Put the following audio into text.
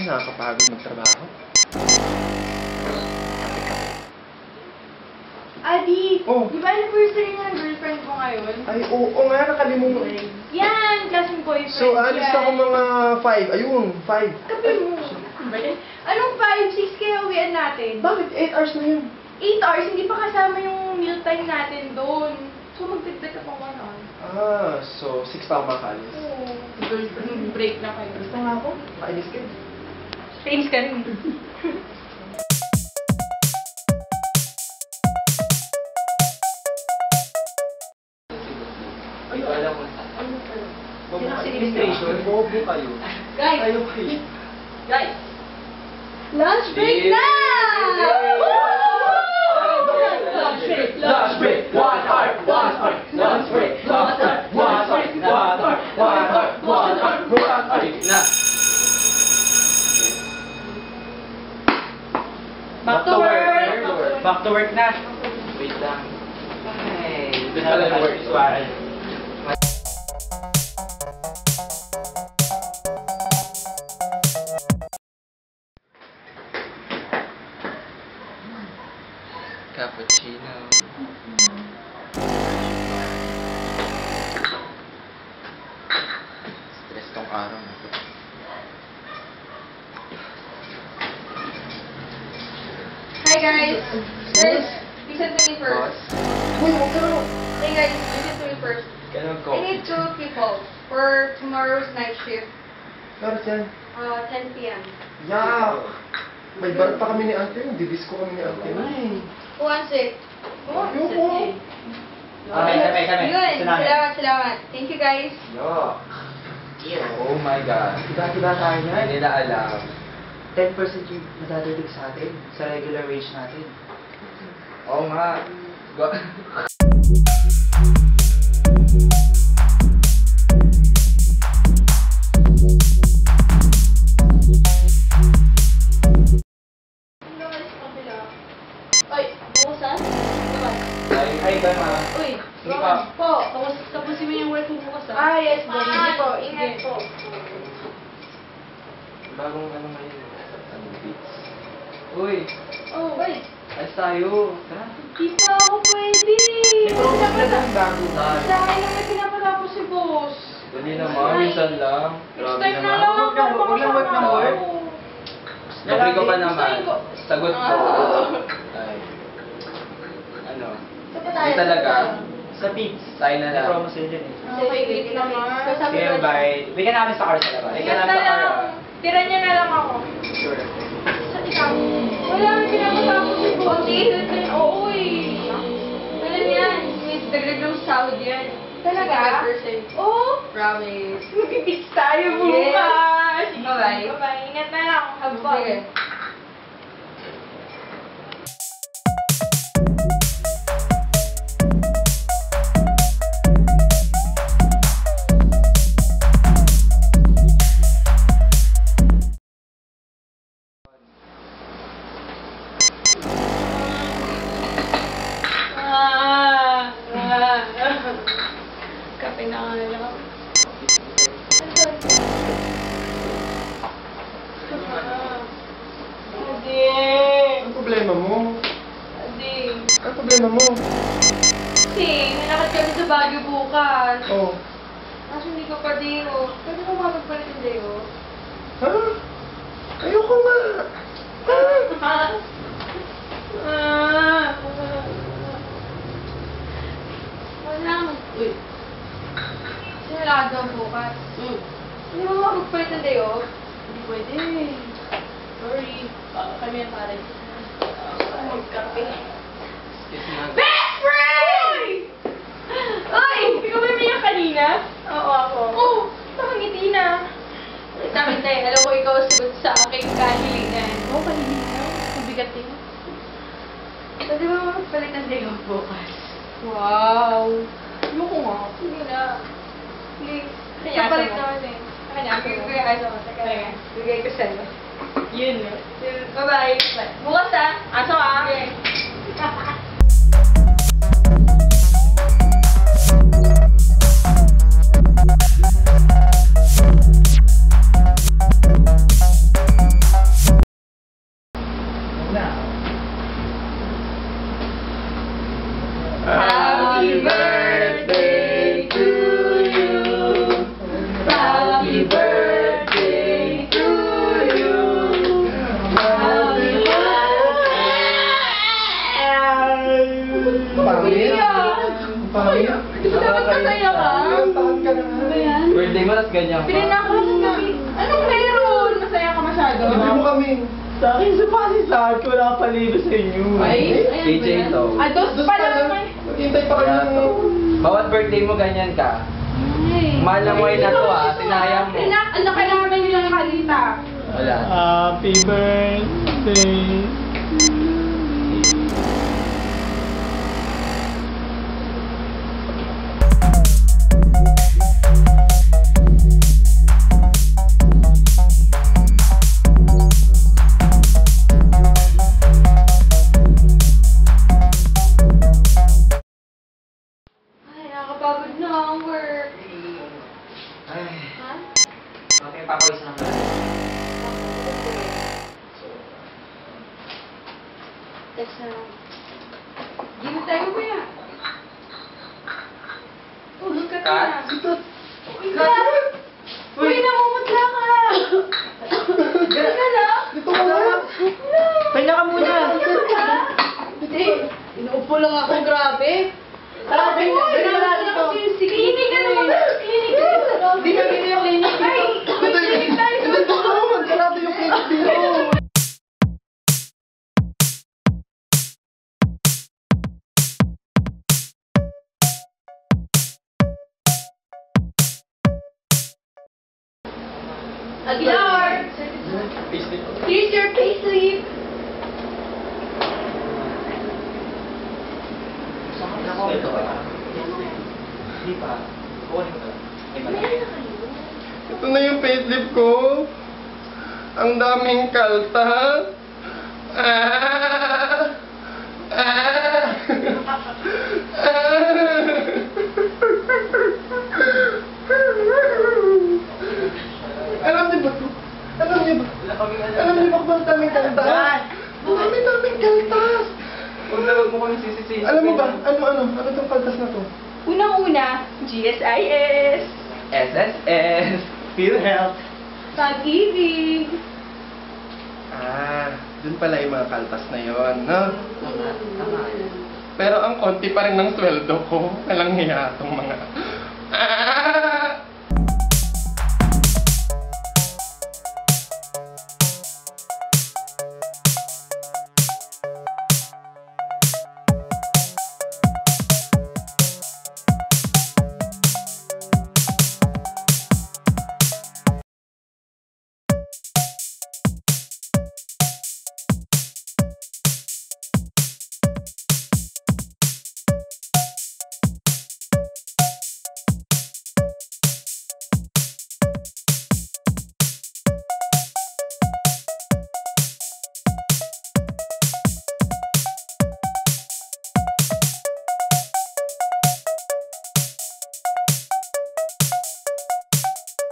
Nakakapagod magtrabaho. Adi, Oh. di ba anniversary ng girlfriend ko ngayon? Ay, oo nga, nakalimutan. Yan, klaseng boyfriend. So, alis yan. ako mga 5. Ayun, 5. Kape mo. Anong 5? 6 kaya uwian natin? Bakit? 8 hours na yun. 8 hours, hindi pa kasama yung mealtime natin doon. So, magdagdag ka pang 1 hour. So 6 pa ako makaalis. Oo. Break na kayo. Gusto nga ako. Kainis ka. Kainis ka rin. Ay, alam mo. Administration, bobo kayo. Guys! Kayo kayo. Guys! Lunch break na! Lunch break! 1 hour! 1 hour! Lunch break! 1 hour! 1 hour! 1 hour! 1 hour! 1 hour! Na! Back to work! Back to work na! Wait lang. Ay, doon pala na work suwaran. Cappuccino. Stress tong araw na to. Hi guys! Guys, listen to me first. Uy, huwag ka na. Hey guys, listen to me first. Ganun I need 2 people for tomorrow's night shift. Pero yan. 10 p.m. Yeah. May bar pa kami ni Ate. Didisco kami ni Ate. Ay. Who wants it? Ayoko. Kami. Yun, salamat. Thank you guys. Yo. Oh my God. Diba tayo Hindi na? nila alam. 10% yung madadalig sa atin, sa regular wage natin. Oo nga. Go. Ay, bukasan? Ay, ka na. Uy, Sige pa. po. Tapusin mo yung work mo bukas ah. Yes, po. Hindi po. Ingat po. Bagong ano ngayon. Ano, beats. Uy, Oh, wait. alis tayo. Tara. Di pa ako pwede. May program na lang bago na. Sa akin lang may pinapatapos si boss. Dali naman, minsan lang. Next Grabe time na naman. lang. Huwag na work ng work. Sabi ko pa naman. Gusto ko. Sagot ko. Ay. Ano? Hindi talaga. Sa Beats, Tayo na may lang. promo sale dyan eh. Okay, wait naman. Sige, bye. Bigyan namin sa car sa labas. Bigyan Ingat namin na sa car, lang. Tira niya na lang ako. Sure. Sa ikaw. Wala ang pinapatapos si boss. Oo eh. Alam yan. May dagdag ng sahod yan. Talaga? 5%. Oo. Promise. Mag-fix tayo bukas. Yes. Bye-bye. Bye-bye. Ingat na lang. Have fun. Sige. Kape na nga lang. Adi. Anong problema mo? Adi. Anong problema mo? Kasi, nalakad kami sa Baguio bukas. Oh. Kaso hindi ko pa dayo. Pwede ko makapagpalit ng dayo? Ha? Ayoko nga. Wala mo. Uy. Kasi nalakad daw bukas. Hindi mo makapagpalit ng dayo? Hindi pwede. Sorry. Kami ang pare. Magkape. Kiss na. Best friend! Ay! Ikaw ba yung kanina? Oo, ako. Oo! Nakangiti na. Sabi tayo, alam ko ikaw sagot sa aking kahilingan. Oo, kahilingan? Mabigat din. Pwede ba magpalit ng dayo bukas? Wow! Ayoko nga. Sige na. Please. Kapalit naman eh. Kaya aso mo. Teka. Bigay ko sa'yo. Yun. Bye-bye. Bukas ah. Aso ah. Okay. na. Happy birthday to you. Happy birthday to you. Happy birthday. Pangit. Dapat masaya ka. Tahan ka na nga. Ano yan? Birthday mo, tas ganyan ka. Pinanakaw mo kami. Anong meron? Masaya ka masyado? Hindi mo kami. Sa akin, sa pasisahan ko, wala pa libre sa inyo. Ay, ayan DJ ba yan? to. Ah, dos Dos pa pa lang. lang. Maghintay pa kayo Kaya ng... to. Bawat birthday mo, ganyan ka. Mahal ng wine na to, ah. Sinayang mo. Ano ka namin nilang kalita? Wala. Happy birthday. Ay, nakakapagod na ang work. Ay, Ha? okay, papawis na pala. Text na lang. Gino tayo ba yan? Tulog ka Kat? na. Sikat. Uy, Kat! Uy, namumutla ka! Gano'n ka lang? Dito ka na. Pahinga ka muna. Hindi. Inuupo lang ako, grabe. Tara, Uy, ganyan na dito. Klinik ka naman. Klinik ka sa loob. Di kami na yung clinic Ay, dito. may klinik tayo sa Dito ka loob. naman. Sarado yung cake dito. Aguilar! Here's your payslip. Ito ka. Hindi pa. Kukunin ko lang. Ay, malaki. Ito na yung payslip ko. Ang daming kalta. Ah! Ah! Alam niyo ba to? Alam niyo ba? Wala kami Alam niyo ba kung ang daming kaltas? Ang daming kaltas! Huwag mo kami sisisihin. Alam mo ba? Ano tong kaltas na to? Unang-una, GSIS. SSS. PhilHealth. Pag-ibig. Dun pala yung mga kaltas na yon, no? Tama. Tama. Pero ang konti pa rin ng sweldo ko. Walang hiya itong mga...